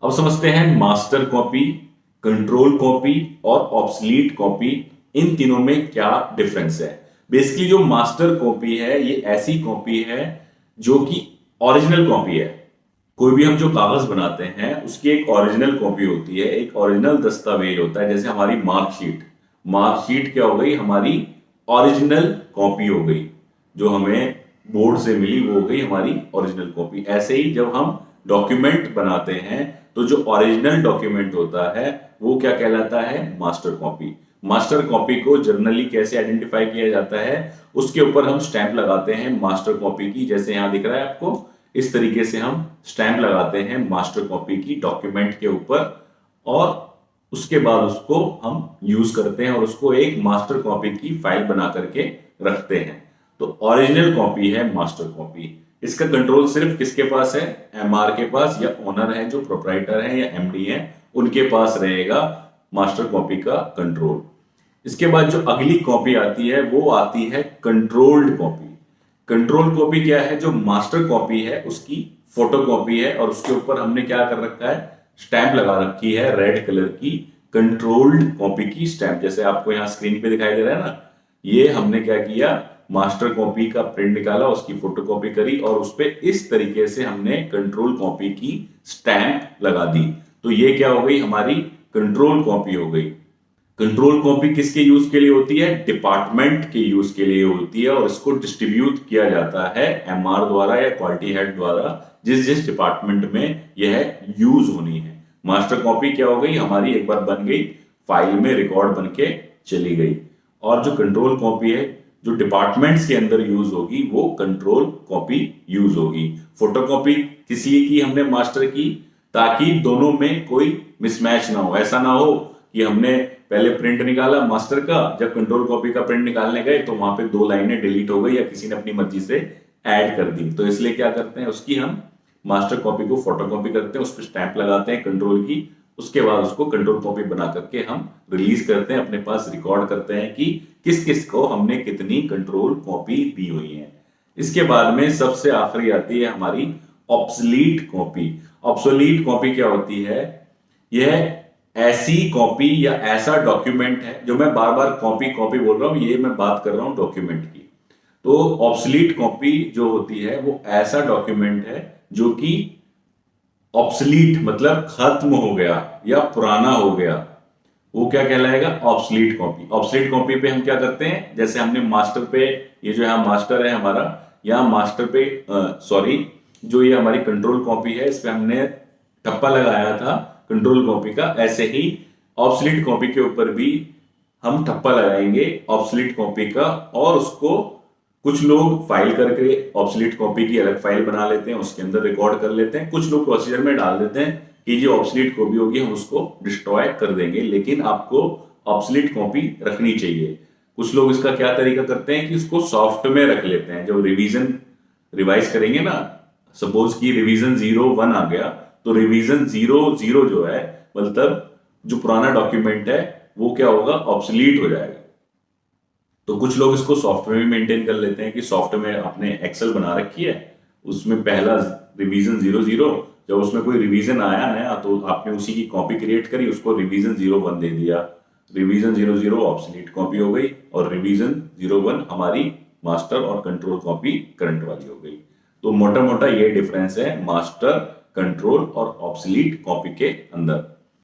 अब समझते हैं मास्टर कॉपी, कंट्रोल कॉपी और ऑब्सलीट कॉपी, इन तीनों में क्या डिफरेंस है। बेसिकली जो मास्टर कॉपी है ये ऐसी कॉपी है जो कि ओरिजिनल कॉपी है। कोई भी हम जो कागज बनाते हैं उसकी एक ओरिजिनल कॉपी होती है, एक ओरिजिनल दस्तावेज होता है। जैसे हमारी मार्कशीट, मार्कशीट क्या हो गई, हमारी ओरिजिनल कॉपी हो गई, जो हमें बोर्ड से मिली वो हो गई हमारी ओरिजिनल कॉपी। ऐसे ही जब हम डॉक्यूमेंट बनाते हैं तो जो ओरिजिनल डॉक्यूमेंट होता है वो क्या कहलाता है, मास्टर कॉपी। मास्टर कॉपी को जर्नली कैसे आइडेंटिफाई किया जाता है, उसके ऊपर हम स्टैंप लगाते हैं मास्टर कॉपी की। जैसे यहां दिख रहा है आपको, इस तरीके से हम स्टैंप लगाते हैं मास्टर कॉपी की डॉक्यूमेंट के ऊपर, और उसके बाद उसको हम यूज करते हैं और उसको एक मास्टर कॉपी की फाइल बना करके रखते हैं। तो ओरिजिनल कॉपी है मास्टर कॉपी। इसका कंट्रोल सिर्फ किसके पास है, एमआर के पास, या ओनर है जो प्रोप्राइटर है या एमडी है उनके पास रहेगा मास्टर कॉपी का कंट्रोल। इसके बाद जो अगली कॉपी आती है वो आती है कंट्रोल्ड कॉपी। कंट्रोल कॉपी क्या है, जो मास्टर कॉपी है उसकी फोटो कॉपी है और उसके ऊपर हमने क्या कर रखा है, स्टैंप लगा रखी है रेड कलर की, कंट्रोल्ड कॉपी की स्टैंप। जैसे आपको यहाँ स्क्रीन पे दिखाई दे रहा है ना, ये हमने क्या किया, मास्टर कॉपी का प्रिंट निकाला, उसकी फोटो कॉपी करी और उस पर इस तरीके से हमने कंट्रोल कॉपी की स्टैंप लगा दी। तो ये क्या हो गई, हमारी कंट्रोल कॉपी हो गई। कंट्रोल कॉपी किसके यूज के लिए होती है, डिपार्टमेंट के यूज के लिए होती है, और इसको डिस्ट्रीब्यूट किया जाता है एमआर द्वारा या क्वालिटी हेड द्वारा, जिस जिस डिपार्टमेंट में यह यूज होनी है। मास्टर कॉपी क्या हो गई, हमारी एक बार बन गई, फाइल में रिकॉर्ड बन के चली गई। और जो कंट्रोल कॉपी है जो डिपार्टमेंट्स के अंदर यूज होगी वो कंट्रोल कॉपी यूज होगी। फोटोकॉपी किस लिए की हमने मास्टर की, ताकि दोनों में कोई मिसमैच ना हो। ऐसा ना हो कि हमने पहले प्रिंट निकाला मास्टर का, जब कंट्रोल कॉपी का प्रिंट निकालने गए तो वहां पे 2 लाइनें डिलीट हो गई या किसी ने अपनी मर्जी से ऐड कर दी। तो इसलिए क्या करते हैं, उसकी हम मास्टर कॉपी को फोटोकॉपी करते हैं, उस पर स्टैंप लगाते हैं कंट्रोल की, उसके बाद उसको कंट्रोल कॉपी बना करके हम रिलीज करते हैं, अपने पास रिकॉर्ड करते हैं कि किस किस को हमने कितनी कंट्रोल कॉपी दी हुई है। इसके बाद में सबसे आखिरी आती है हमारी ऑब्सलीट कॉपी। ऑब्सोलीट कॉपी क्या होती है, यह ऐसी कॉपी या ऐसा डॉक्यूमेंट है, जो मैं बार बार कॉपी कॉपी बोल रहा हूं, ये मैं बात कर रहा हूं डॉक्यूमेंट की। तो ऑब्सलीट कॉपी जो होती है वो ऐसा डॉक्यूमेंट है जो कि ऑब्सलीट मतलब खत्म हो गया या पुराना हो गया, वो क्या कहलाएगा, ऑब्सलीट कॉपी। ऑब्सलीट कॉपी पे हम क्या करते हैं, जैसे हमने मास्टर पे, ये जो है मास्टर है हमारा, यहाँ मास्टर पे सॉरी, जो ये हमारी कंट्रोल कॉपी है इस पे हमने ठप्पा लगाया था कंट्रोल कॉपी का, ऐसे ही ऑब्सलीट कॉपी के ऊपर भी हम ठप्पा लगाएंगे ऑब्सलीट कॉपी का। और उसको कुछ लोग फाइल करके ऑब्सलीट कॉपी की अलग फाइल बना लेते हैं, उसके अंदर रिकॉर्ड कर लेते हैं। कुछ लोग प्रोसीजर में डाल देते हैं कि जो ऑब्सलीट कॉपी होगी हम उसको डिस्ट्रॉय कर देंगे, लेकिन आपको ऑब्सलीट कॉपी रखनी चाहिए। कुछ लोग इसका क्या तरीका करते हैं कि उसको सॉफ्ट में रख लेते हैं। जब रिवाइज करेंगे ना, सपोज की रिवीजन 01 आ गया, तो रिवीजन 00 जो है, मतलब जो पुराना डॉक्यूमेंट है वो क्या होगा, ऑब्सलीट हो जाएगा। तो कुछ लोग इसको सॉफ्टवेयर में मेंटेन कर लेते हैं कि सॉफ्टवेयर आपने एक्सेल बना रखी है, उसमें पहला रिवीजन 00, जब उसमें कोई रिवीजन आया नया तो आपने उसी की कॉपी क्रिएट करी, उसको रिवीजन 01 दे दिया। रिवीजन 00 ऑब्सलीट कॉपी हो गई और रिवीजन 01 हमारी मास्टर और कंट्रोल कॉपी करंट वाली हो गई। तो मोटा मोटा ये डिफरेंस है मास्टर, कंट्रोल और ऑब्सलीट कॉपी के अंदर।